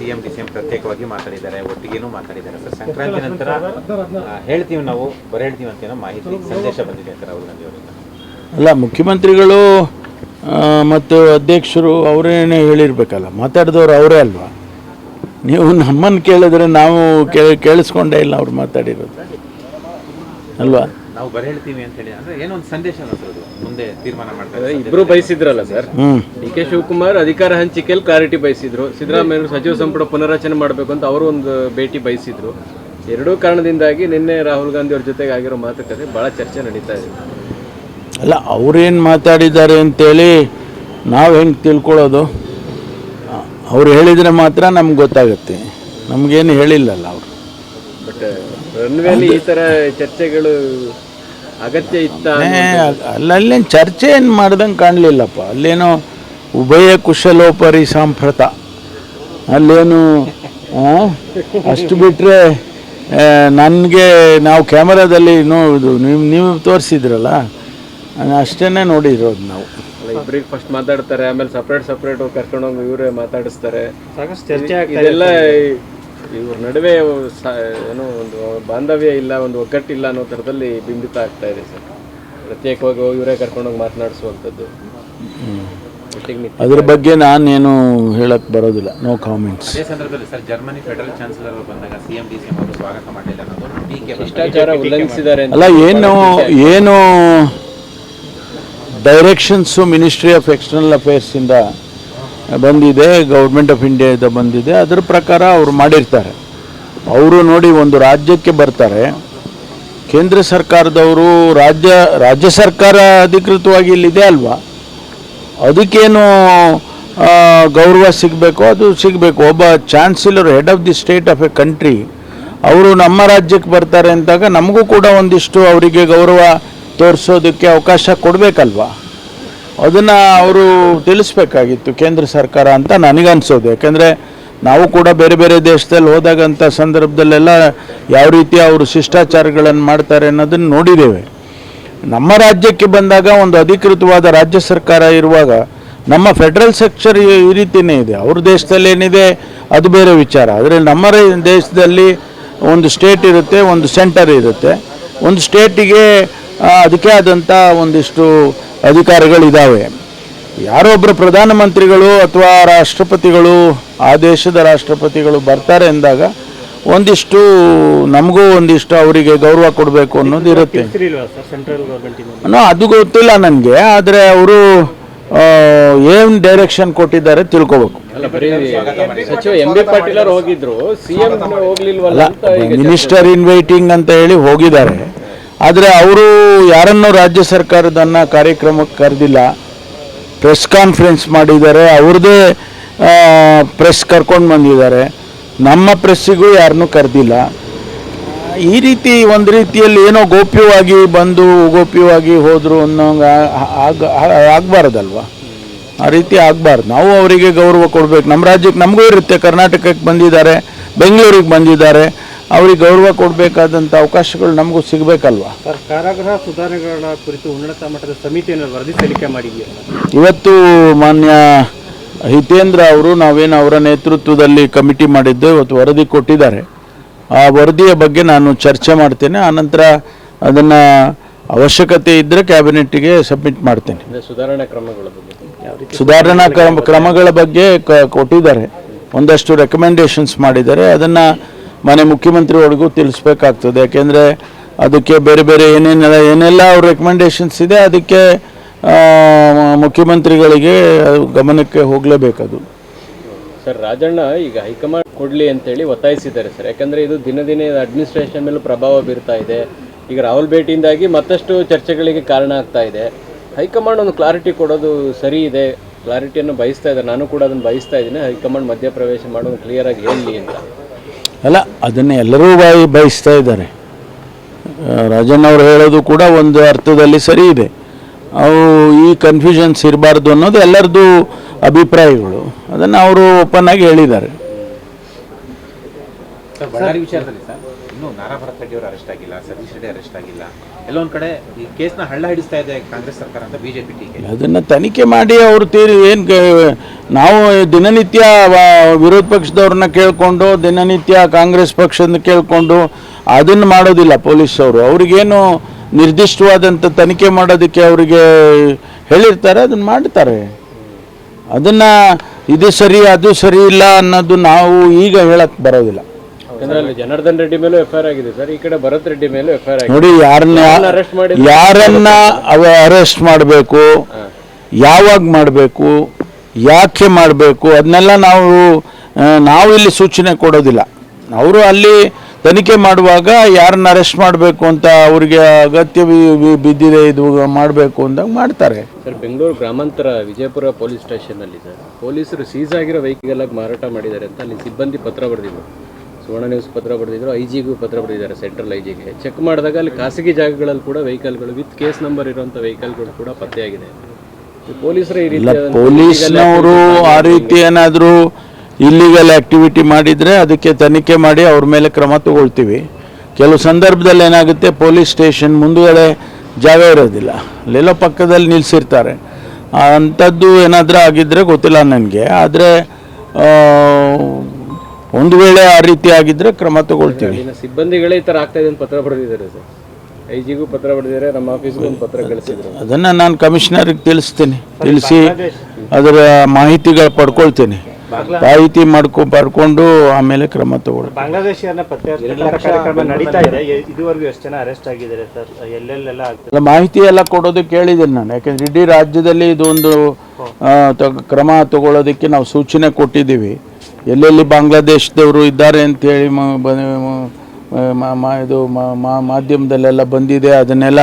CM D C M ಪ್ರತ್ಯೇಕವಾಗಿ ಮಾತಾಡಿದ್ದಾರೆ, ಒಟ್ಟಿಗೇನೂ ಮಾತಾಡಿದ್ದಾರೆ ಸರ್. ಸಂಕ್ರಾಂತಿ ನಂತರ ಹೇಳ್ತೀವಿ ನಾವು ಬರ ಹೇಳ್ತೀವಿ ಅಂತ ಏನೋ ಮಾಹಿತಿ ಸಂದೇಶ ಬಂದಿದೆ ಅಂತ ರಾಹುಲ್ ಗಾಂಧಿ ಅವರಿಂದ. ಅಲ್ಲ, ಮುಖ್ಯಮಂತ್ರಿಗಳು ಮತ್ತು ಅಧ್ಯಕ್ಷರು ಅವರೇನೇ ಹೇಳಿರ್ಬೇಕಲ್ಲ, ಮಾತಾಡಿದವರು ಅವರೇ ಅಲ್ವಾ. ನೀವು ನಮ್ಮನ್ನು ಕೇಳಿದ್ರೆ ನಾವು ಕೇಳಿಸ್ಕೊಂಡೇ ಇಲ್ಲ ಅವ್ರು ಮಾತಾಡಿರೋದು ಅಲ್ವಾ. ನಾವು ಬರ ಹೇಳ್ತೀವಿ ಅಂತ ಹೇಳಿ ಅಂದ್ರೆ ಏನೋ ಒಂದು ಸಂದೇಶ ಮುಂದೆ ತೀರ್ಮಾನ ಮಾಡ್ತಾರೆ. ಇಬ್ರು ಬಯಸಿದ್ರಲ್ಲ ಸರ್, ಡಿ ಕೆ ಶಿವಕುಮಾರ್ ಅಧಿಕಾರ ಹಂಚಿಕೆಯಲ್ಲಿ ಕ್ಲಾರಿಟಿ ಬಯಸಿದ್ರು, ಸಿದ್ದರಾಮಯ್ಯ ಸಚಿವ ಸಂಪುಟ ಪುನರಚನೆ ಮಾಡಬೇಕು ಅಂತ ಅವರು ಒಂದು ಭೇಟಿ ಬಯಸಿದ್ರು. ಎರಡೂ ಕಾರಣದಿಂದಾಗಿ ನಿನ್ನೆ ರಾಹುಲ್ ಗಾಂಧಿ ಅವ್ರ ಜೊತೆಗೆ ಆಗಿರೋ ಮಾತುಕತೆ ಭಾಳ ಚರ್ಚೆ ನಡೀತಾ ಇದೆ. ಅಲ್ಲ, ಅವ್ರೇನು ಮಾತಾಡಿದ್ದಾರೆ ಅಂತೇಳಿ ನಾವು ಹೆಂಗೆ ತಿಳ್ಕೊಳ್ಳೋದು? ಅವ್ರು ಹೇಳಿದರೆ ಮಾತ್ರ ನಮ್ಗೆ ಗೊತ್ತಾಗುತ್ತೆ, ನಮಗೇನು ಹೇಳಿಲ್ಲಲ್ಲ ಅವರು. ಬಟ್ ರನ್ವೇಲಿ ಈ ಥರ ಚರ್ಚೆಗಳು ಅಗತ್ಯ ಇತ್ತ? ಅಲ್ಲೇನು ಚರ್ಚೆ ಏನು ಮಾಡ್ದಂಗೆ ಕಾಣಲಿಲ್ಲಪ್ಪ. ಅಲ್ಲೇನೋ ಉಭಯ ಕುಶಲೋಪರಿ ಸಾಂಪ್ರತ, ಅಲ್ಲೇನು ಅಷ್ಟು ಬಿಟ್ಟರೆ ನನಗೆ ನಾವು ಕ್ಯಾಮರಾದಲ್ಲಿ ನೋಡೋದು ನೀವು ತೋರಿಸಿದ್ರಲ್ಲ, ಅಷ್ಟೇ ನೋಡಿರೋದು ನಾವು. ಇಬ್ಬರಿಗೆ ಫಸ್ಟ್ ಮಾತಾಡ್ತಾರೆ, ಆಮೇಲೆ ಸಪ್ರೇಟ್ ಕರ್ಕೊಂಡೋಗಿ ಇವರೇ ಮಾತಾಡಿಸ್ತಾರೆ, ಸಾಕಷ್ಟು ಚರ್ಚೆ ಇದೆಲ್ಲ ಇವ್ರ ನಡುವೆ ಏನೋ ಒಂದು ಬಾಂಧವ್ಯ ಇಲ್ಲ, ಒಂದು ಒಗ್ಗಟ್ಟಿಲ್ಲ ಅನ್ನೋ ಥರದಲ್ಲಿ ಬಿಂಬಿತ ಆಗ್ತಾ ಇದೆ ಸರ್. ಪ್ರತ್ಯೇಕವಾಗಿ ಇವರೇ ಕರ್ಕೊಂಡೋಗಿ ಮಾತನಾಡಿಸುವಂಥದ್ದು. ಅದ್ರ ಬಗ್ಗೆ ನಾನೇನು ಹೇಳಕ್ ಬರೋದಿಲ್ಲ, ನೋ ಕಾಮೆಂಟ್ಸ್. ಅದೇ ಸಂದರ್ಭದಲ್ಲಿ ಸರ್, ಜರ್ಮನಿ ಫೆಡರಲ್ ಚಾನ್ಸಲರ್ ಅವರು ಬಂದಾಗ ಸಿಎಂ ಡಿ ಸಿ ಎಂ ಅವರು ಸ್ವಾಗತ ಮಾಡಲಿಲ್ಲ ಅನ್ನೋದು ಶಿಷ್ಟಾಚಾರ ಉಲ್ಲಂಘಿಸಿದ್ದಾರೆ ಅಲ್ಲ. ಏನು ಡೈರೆಕ್ಷನ್ಸು ಮಿನಿಸ್ಟ್ರಿ ಆಫ್ ಎಕ್ಸ್ಟರ್ನಲ್ ಅಫೇರ್ಸಿಂದ ಬಂದಿದೆ, ಗೌರ್ಮೆಂಟ್ ಆಫ್ ಇಂಡಿಯಾದ ಬಂದಿದೆ, ಅದರ ಪ್ರಕಾರ ಅವರು ಮಾಡಿರ್ತಾರೆ. ಅವರು ನೋಡಿ, ಒಂದು ರಾಜ್ಯಕ್ಕೆ ಬರ್ತಾರೆ, ಕೇಂದ್ರ ಸರ್ಕಾರದವರು ರಾಜ್ಯ ಸರ್ಕಾರ ಅಧಿಕೃತವಾಗಿ ಇಲ್ಲಿದೆ ಅಲ್ವಾ, ಅದಕ್ಕೇನು ಗೌರವ ಸಿಗಬೇಕು ಅದು ಸಿಗಬೇಕು. ಒಬ್ಬ chancellor, head of the state of A country, ಅವರು ನಮ್ಮ ರಾಜ್ಯಕ್ಕೆ ಬರ್ತಾರೆ ಅಂದಾಗ ನಮಗೂ ಕೂಡ ಒಂದಿಷ್ಟು ಅವರಿಗೆ ಗೌರವ ತೋರಿಸೋದಕ್ಕೆ ಅವಕಾಶ ಕೊಡಬೇಕಲ್ವ. ಅದನ್ನು ಅವರು ತಿಳಿಸ್ಬೇಕಾಗಿತ್ತು ಕೇಂದ್ರ ಸರ್ಕಾರ ಅಂತ ನನಗನ್ಸೋದು. ಯಾಕೆಂದರೆ ನಾವು ಕೂಡ ಬೇರೆ ಬೇರೆ ದೇಶದಲ್ಲಿ ಹೋದಾಗಂಥ ಸಂದರ್ಭದಲ್ಲೆಲ್ಲ ಯಾವ ರೀತಿ ಅವರು ಶಿಷ್ಟಾಚಾರಗಳನ್ನು ಮಾಡ್ತಾರೆ ಅನ್ನೋದನ್ನು ನೋಡಿದ್ದೇವೆ. ನಮ್ಮ ರಾಜ್ಯಕ್ಕೆ ಬಂದಾಗ ಒಂದು ಅಧಿಕೃತವಾದ ರಾಜ್ಯ ಸರ್ಕಾರ ಇರುವಾಗ ನಮ್ಮ ಫೆಡ್ರಲ್ ಸ್ಟ್ರಕ್ಚರ್ ಈ ರೀತಿಯೇ ಇದೆ. ಅವ್ರ ದೇಶದಲ್ಲಿ ಏನಿದೆ ಅದು ಬೇರೆ ವಿಚಾರ. ಆದರೆ ನಮ್ಮ ದೇಶದಲ್ಲಿ ಒಂದು ಸ್ಟೇಟ್ ಇರುತ್ತೆ, ಒಂದು ಸೆಂಟರ್ ಇರುತ್ತೆ. ಒಂದು ಸ್ಟೇಟಿಗೆ ಅದಕ್ಕೆ ಆದಂಥ ಒಂದಿಷ್ಟು ಅಧಿಕಾರಗಳಿದ್ದಾವೆ. ಯಾರೊಬ್ಬರು ಪ್ರಧಾನಮಂತ್ರಿಗಳು ಅಥವಾ ರಾಷ್ಟ್ರಪತಿಗಳು, ಆ ದೇಶದ ರಾಷ್ಟ್ರಪತಿಗಳು ಬರ್ತಾರೆ ಅಂದಾಗ ಒಂದಿಷ್ಟು ನಮಗೂ ಒಂದಿಷ್ಟು ಅವರಿಗೆ ಗೌರವ ಕೊಡಬೇಕು ಅನ್ನೋದು ಇರುತ್ತೆ. ಅದು ಗೊತ್ತಿಲ್ಲ ನನಗೆ, ಆದರೆ ಅವರು ಏನು ಡೈರೆಕ್ಷನ್ ಕೊಟ್ಟಿದ್ದಾರೆ ತಿಳ್ಕೋಬೇಕು. ಸಚಿವ ಎಂ.ಬಿ. ಪಾಟೀಲ್ ಅವರು ಹೋಗಿದ್ರು, ಸಿಎಂ ಹೋಗ್ಲಿಲ್ವಲ್ಲ. ಮಿನಿಸ್ಟರ್ ಇನ್ವೈಟಿಂಗ್ ಅಂತ ಹೇಳಿ ಹೋಗಿದ್ದಾರೆ, ಆದರೆ ಅವರು ಯಾರನ್ನೂ ರಾಜ್ಯ ಸರ್ಕಾರದನ್ನು ಕಾರ್ಯಕ್ರಮಕ್ಕೆ ಕರೆದಿಲ್ಲ. ಪ್ರೆಸ್ ಕಾನ್ಫರೆನ್ಸ್ ಮಾಡಿದ್ದಾರೆ, ಅವ್ರದ್ದೇ ಪ್ರೆಸ್ ಕರ್ಕೊಂಡು ಬಂದಿದ್ದಾರೆ. ನಮ್ಮ ಪ್ರೆಸ್ಸಿಗೂ ಯಾರನ್ನೂ ಕರೆದಿಲ್ಲ. ಈ ರೀತಿ ಒಂದು ರೀತಿಯಲ್ಲಿ ಏನೋ ಗೋಪ್ಯವಾಗಿ ಬಂದು ಗೋಪ್ಯವಾಗಿ ಹೋದರು ಅನ್ನೋಂಗೆ ಆಗಬಾರ್ದಲ್ವ. ಆ ರೀತಿ ಆಗಬಾರ್ದು. ನಾವು ಅವರಿಗೆ ಗೌರವ ಕೊಡಬೇಕು. ನಮ್ಮ ರಾಜ್ಯಕ್ಕೆ ನಮಗೂ ಇರುತ್ತೆ, ಕರ್ನಾಟಕಕ್ಕೆ ಬಂದಿದ್ದಾರೆ, ಬೆಂಗಳೂರಿಗೆ ಬಂದಿದ್ದಾರೆ, ಅವ್ರಿಗೆ ಗೌರವ ಕೊಡಬೇಕಾದಂಥ ಅವಕಾಶಗಳು ನಮಗೂ ಸಿಗಬೇಕಲ್ವ. ಸರ್, ಕಾರಾಗೃಹ ಸುಧಾರಣೆಗಳ ಕುರಿತು ಉನ್ನತ ಮಟ್ಟದ ಸಮಿತಿಯನ್ನು ವರದಿ ಸಲ್ಲಿಕೆ ಮಾಡಿದೆಯಾ? ಇವತ್ತು ಮಾನ್ಯ ಹಿತೇಂದ್ರ ಅವರು, ನಾವೇನು ಅವರ ನೇತೃತ್ವದಲ್ಲಿ ಕಮಿಟಿ ಮಾಡಿದ್ದು, ಇವತ್ತು ವರದಿ ಕೊಟ್ಟಿದ್ದಾರೆ. ಆ ವರದಿಯ ಬಗ್ಗೆ ನಾನು ಚರ್ಚೆ ಮಾಡ್ತೇನೆ. ಆನಂತರ ಅದನ್ನು ಅವಶ್ಯಕತೆ ಇದ್ದರೆ ಕ್ಯಾಬಿನೆಟ್ಗೆ ಸಬ್ಮಿಟ್ ಮಾಡ್ತೇನೆ. ಸುಧಾರಣಾ ಕ್ರಮಗಳ ಬಗ್ಗೆ ಕೊಟ್ಟಿದ್ದಾರೆ, ಒಂದಷ್ಟು ರೆಕಮೆಂಡೇಶನ್ಸ್ ಮಾಡಿದ್ದಾರೆ. ಅದನ್ನು ಮನೆ ಮುಖ್ಯಮಂತ್ರಿಯವರಿಗೂ ತಿಳಿಸ್ಬೇಕಾಗ್ತದೆ. ಯಾಕೆಂದರೆ ಅದಕ್ಕೆ ಬೇರೆ ಬೇರೆ ಏನೆಲ್ಲ ಅವ್ರ ರೆಕಮೆಂಡೇಶನ್ಸ್ ಇದೆ, ಅದಕ್ಕೆ ಮುಖ್ಯಮಂತ್ರಿಗಳಿಗೆ ಗಮನಕ್ಕೆ ಹೋಗಲೇಬೇಕದು. ಸರ್, ರಾಜಣ್ಣ ಈಗ ಹೈಕಮಾಂಡ್ ಕೊಡಲಿ ಅಂತೇಳಿ ಒತ್ತಾಯಿಸಿದ್ದಾರೆ ಸರ್. ಯಾಕಂದರೆ ಇದು ದಿನ ಅಡ್ಮಿನಿಸ್ಟ್ರೇಷನ್ ಮೇಲೂ ಪ್ರಭಾವ ಬೀರ್ತಾ ಇದೆ. ಈಗ ರಾಹುಲ್ ಭೇಟಿಯಿಂದಾಗಿ ಮತ್ತಷ್ಟು ಚರ್ಚೆಗಳಿಗೆ ಕಾರಣ ಆಗ್ತಾ ಇದೆ. ಹೈಕಮಾಂಡ್ ಒಂದು ಕ್ಲಾರಿಟಿ ಕೊಡೋದು ಸರಿ ಇದೆ, ಕ್ಲಾರಿಟಿಯನ್ನು ಬಯಸ್ತಾ ಇದ್ದಾರೆ. ನಾನು ಕೂಡ ಅದನ್ನು ಬಯಸ್ತಾ ಇದ್ದೀನಿ, ಹೈಕಮಾಂಡ್ ಮಧ್ಯಪ್ರವೇಶ ಮಾಡೋದು ಕ್ಲಿಯರಾಗಿ ಹೇಳಲಿ ಅಂತ. ಅಲ್ಲ, ಅದನ್ನು ಎಲ್ಲರೂ ಬಯಸ್ತಾ ಇದ್ದಾರೆ. ರಾಜಣ್ಣ ಅವರು ಹೇಳೋದು ಕೂಡ ಒಂದು ಅರ್ಥದಲ್ಲಿ ಸರಿ ಇದೆ. ಅವು ಈ ಕನ್ಫ್ಯೂಷನ್ಸ್ ಇರಬಾರ್ದು ಅನ್ನೋದು ಎಲ್ಲರದ್ದು ಅಭಿಪ್ರಾಯಗಳು. ಅದನ್ನು ಅವರು ಓಪನ್ ಆಗಿ ಹೇಳಿದ್ದಾರೆ. ಬಳ್ಳಾರಿ ವಿಚಾರದಲ್ಲಿ ಸರ್, ಇನ್ನೂ ನಾರಾ ಭರತ್ ರೆಡ್ಡಿ ಅವರು ಅರೆಸ್ಟ್ ಆಗಿಲ್ಲ, ಸತೀಶ್ ರೆಡ್ಡಿ ಅರೆಸ್ಟ್ ಆಗಿಲ್ಲ. ಎಲ್ಲೊಂದ್ ಕಡೆ ಈ ಕೇಸ್ನ ಹಳ್ಳ ಹಿಡಿಸ್ತಾ ಇದೆ ಕಾಂಗ್ರೆಸ್ ಸರ್ಕಾರ ಅಂತ ಬಿಜೆಪಿ ಟೀಕೆ. ಅದನ್ನು ತನಿಖೆ ಮಾಡಿ ಅವರು ನಾವು ದಿನನಿತ್ಯ ವಿರೋಧ ಪಕ್ಷದವ್ರನ್ನ ಕೇಳಿಕೊಂಡು ದಿನನಿತ್ಯ ಕಾಂಗ್ರೆಸ್ ಪಕ್ಷದ ಕೇಳಿಕೊಂಡು ಅದನ್ನು ಮಾಡೋದಿಲ್ಲ ಪೊಲೀಸವರು. ಅವ್ರಿಗೇನು ನಿರ್ದಿಷ್ಟವಾದಂಥ ತನಿಖೆ ಮಾಡೋದಕ್ಕೆ ಅವರಿಗೆ ಹೇಳಿರ್ತಾರೆ, ಅದನ್ನು ಮಾಡ್ತಾರೆ. ಅದನ್ನು ಇದು ಸರಿ ಅದು ಸರಿ ಇಲ್ಲ ಅನ್ನೋದು ನಾವು ಈಗ ಹೇಳಕ್ಕೆ ಬರೋದಿಲ್ಲ. ಯಾಕಂದ್ರೆ ಅಲ್ಲಿ ಜನಾರ್ದನ್ ರೆಡ್ಡಿ ಮೇಲೂ ಎಫ್ಐಆರ್ ಆಗಿದೆ ಸರ್, ಈ ಕಡೆ ಭರತ್ ರೆಡ್ಡಿ ಮೇಲೂ ಎಫ್ಐಆರ್ ಆಗಿದೆ. ನೋಡಿ, ಯಾರನ್ನ ಅರೆಸ್ಟ್ ಮಾಡಬೇಕು, ಯಾವಾಗ ಮಾಡಬೇಕು, ಯಾಕೆ ಮಾಡಬೇಕು, ಅದನ್ನೆಲ್ಲ ನಾವು ಇಲ್ಲಿ ಸೂಚನೆ ಕೊಡೋದಿಲ್ಲ. ಅವರು ಅಲ್ಲಿ ತನಿಖೆ ಮಾಡುವಾಗ ಯಾರನ್ನ ಅರೆಸ್ಟ್ ಮಾಡಬೇಕು ಅಂತ ಅವ್ರಿಗೆ ಅಗತ್ಯ ಬಿದ್ದಿದೆ ಇದು ಮಾಡಬೇಕು ಅಂದಾಗ ಮಾಡ್ತಾರೆ. ಸರ್, ಬೆಂಗಳೂರು ಗ್ರಾಮಾಂತರ ವಿಜಯಪುರ ಪೊಲೀಸ್ ಸ್ಟೇಷನ್ನಲ್ಲಿ ಸರ್ ಪೊಲೀಸರು ಸೀಸ್ ಆಗಿರೋ ವೆಹಿಕಲ್ ಮಾರಾಟ ಮಾಡಿದ್ದಾರೆ ಅಂತ ಅಲ್ಲಿ ಸಿಬ್ಬಂದಿ ಪತ್ರ ಬರೆದಿದ್ರು. ಸುವರ್ಣ ನ್ಯೂಸ್ ಪತ್ರ ಬರೆದಿದ್ರು, ಐಜಿಗೂ ಪತ್ರ ಬರೆದಿದ್ದಾರೆ, ಸೆಂಟ್ರಲ್ ಐಜಿಗೆ. ಚೆಕ್ ಮಾಡಿದಾಗ ಅಲ್ಲಿ ಖಾಸಗಿ ಜಾಗಗಳಲ್ಲಿ ಕೂಡ ವೆಹಿಕಲ್ಗಳು ವಿತ್ ಕೇಸ್ ನಂಬರ್ ಇರುವಂಥ ವೆಹಿಕಲ್ಗಳು ಕೂಡ ಪತ್ತೆಯಾಗಿದೆ. ಪೊಲೀಸರು ಈ ರೀತಿ ಪೊಲೀಸ್ನವರು ಆ ರೀತಿ ಏನಾದರೂ ಇಲ್ಲಿಗಲ್ ಆ್ಯಕ್ಟಿವಿಟಿ ಮಾಡಿದರೆ ಅದಕ್ಕೆ ತನಿಖೆ ಮಾಡಿ ಅವ್ರ ಮೇಲೆ ಕ್ರಮ ತಗೊಳ್ತೀವಿ. ಕೆಲವು ಸಂದರ್ಭದಲ್ಲಿ ಏನಾಗುತ್ತೆ, ಪೊಲೀಸ್ ಸ್ಟೇಷನ್ ಮುಂದುಗಡೆ ಜಾಗ ಇರೋದಿಲ್ಲ, ಅಲ್ಲೆಲ್ಲೋ ಪಕ್ಕದಲ್ಲಿ ನಿಲ್ಲಿಸಿರ್ತಾರೆ. ಅಂಥದ್ದು ಏನಾದರೂ ಆಗಿದ್ದರೆ ಗೊತ್ತಿಲ್ಲ ನನಗೆ. ಆದರೆ ಒಂದು ವೇಳೆ ಆ ರೀತಿ ಆಗಿದ್ದರೆ ಕ್ರಮ ತಗೊಳ್ತೀವಿ. ಸಿಬ್ಬಂದಿಗಳೇ ಈ ಥರ ಆಗ್ತಾ ಇದೆ ಅಂತ ಪತ್ರ ಬರೆದಿದ್ದಾರೆ ಸರ್, ಐಜಿಗೂ ಪತ್ರ ಬರೆದಿದ್ದಾರೆ, ನಮ್ಮ ಆಫೀಸ್ಗೂ ಒಂದು ಪತ್ರ ಕಳಿಸಿದ್ರು. ಅದನ್ನು ನಾನು ಕಮಿಷನರ್ಗೆ ತಿಳಿಸಿ ಅದರ ಮಾಹಿತಿಗಳು ಪಡ್ಕೊಳ್ತೀನಿ. ಮಾಹಿತಿ ಬರ್ಕೊಂಡು ಆಮೇಲೆ ಕ್ರಮ ತಗೊಳ್ಳಿ. ಬಾಂಗ್ಲಾದೇಶಿಯರನ್ನ ಪತ್ತೆ ಕಾರ್ಯಕ್ರಮ ನಡೀತಾ ಇದೆ. ಇದುವರೆಗೂ ಎಷ್ಟು ಜನ ಅರೆಸ್ಟ್ ಆಗಿದ್ದಾರೆ ಸರ್? ಎಲ್ಲೆಲ್ಲೆಲ್ಲ ಆಗ್ತದೆ ಮಾಹಿತಿ ಎಲ್ಲ ಕೊಡೋದಕ್ಕೆ ಹೇಳಿದ್ದೀನಿ ನಾನು. ಯಾಕೆಂದ್ರೆ ಇಡೀ ರಾಜ್ಯದಲ್ಲಿ ಇದೊಂದು ಕ್ರಮ ತಗೊಳ್ಳೋದಕ್ಕೆ ನಾವು ಸೂಚನೆ ಕೊಟ್ಟಿದ್ದೀವಿ. ಎಲ್ಲೆಲ್ಲಿ ಬಾಂಗ್ಲಾದೇಶದವರು ಇದ್ದಾರೆ ಅಂಥೇಳಿ ಇದು ಮಾಧ್ಯಮದಲ್ಲೆಲ್ಲ ಬಂದಿದೆ. ಅದನ್ನೆಲ್ಲ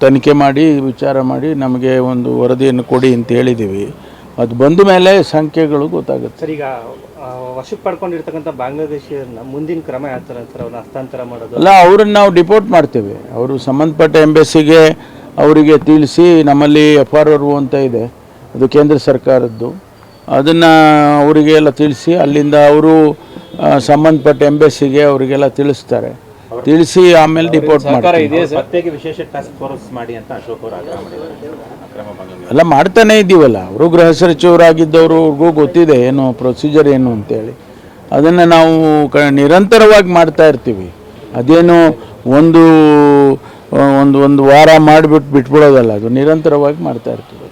ತನಿಖೆ ಮಾಡಿ ವಿಚಾರ ಮಾಡಿ ನಮಗೆ ಒಂದು ವರದಿಯನ್ನು ಕೊಡಿ ಅಂತ ಹೇಳಿದ್ದೀವಿ. ಅದು ಬಂದ ಮೇಲೆ ಸಂಖ್ಯೆಗಳು ಗೊತ್ತಾಗುತ್ತೆ. ಸರ್, ಈಗ ವಶಕ್ಕೆ ಪಡ್ಕೊಂಡಿರ್ತಕ್ಕಂಥ ಬಾಂಗ್ಲಾದೇಶಿಯರನ್ನ ಮುಂದಿನ ಕ್ರಮ ಯಾವ ಥರ ಸರ್? ಅವ್ರನ್ನ ಹಸ್ತಾಂತರ ಮಾಡೋದು ಅಲ್ಲ, ಅವ್ರನ್ನ ನಾವು ಡಿಪೋರ್ಟ್ ಮಾಡ್ತೇವೆ. ಅವರು ಸಂಬಂಧಪಟ್ಟ ಎಂಬಸಿಗೆ ಅವರಿಗೆ ತಿಳಿಸಿ, ನಮ್ಮಲ್ಲಿ FRO ಅಂತ ಇದೆ, ಅದು ಕೇಂದ್ರ ಸರ್ಕಾರದ್ದು, ಅದನ್ನು ಅವರಿಗೆಲ್ಲ ತಿಳಿಸಿ ಅಲ್ಲಿಂದ ಅವರು ಸಂಬಂಧಪಟ್ಟ ಎಂಬಸಿಗೆ ಅವರಿಗೆಲ್ಲ ತಿಳಿಸ್ತಾರೆ. ತಿಳಿಸಿ ಆಮೇಲೆ ಡಿಪೋರ್ಟ್ ಮಾಡ್ತಾರೆ. ಪತ್ತೆಗೆ ವಿಶೇಷ ಟಾಸ್ಕ್ ಫೋರ್ಸ್ ಮಾಡಿ ಅಂತ ಅಶೋಕ್ ಅವರು ಆಗ್ರಹ ಮಾಡಿದ್ದಾರೆ. ಎಲ್ಲ ಮಾಡ್ತಾನೆ ಇದ್ದೀವಲ್ಲ. ಅವರು ಗೃಹ ಸಚಿವರಾಗಿದ್ದವರು, ಅವ್ರಿಗೂ ಗೊತ್ತಿದೆ ಏನು ಪ್ರೊಸೀಜರ್ ಏನು ಅಂತೇಳಿ. ಅದನ್ನು ನಾವು ನಿರಂತರವಾಗಿ ಮಾಡ್ತಾ ಇರ್ತೀವಿ. ಅದೇನು ಒಂದು ವಾರ ಮಾಡಿಬಿಟ್ಟು ಬಿಟ್ಬಿಡೋದಲ್ಲ, ಅದು ನಿರಂತರವಾಗಿ ಮಾಡ್ತಾ ಇರ್ತೀವಿ.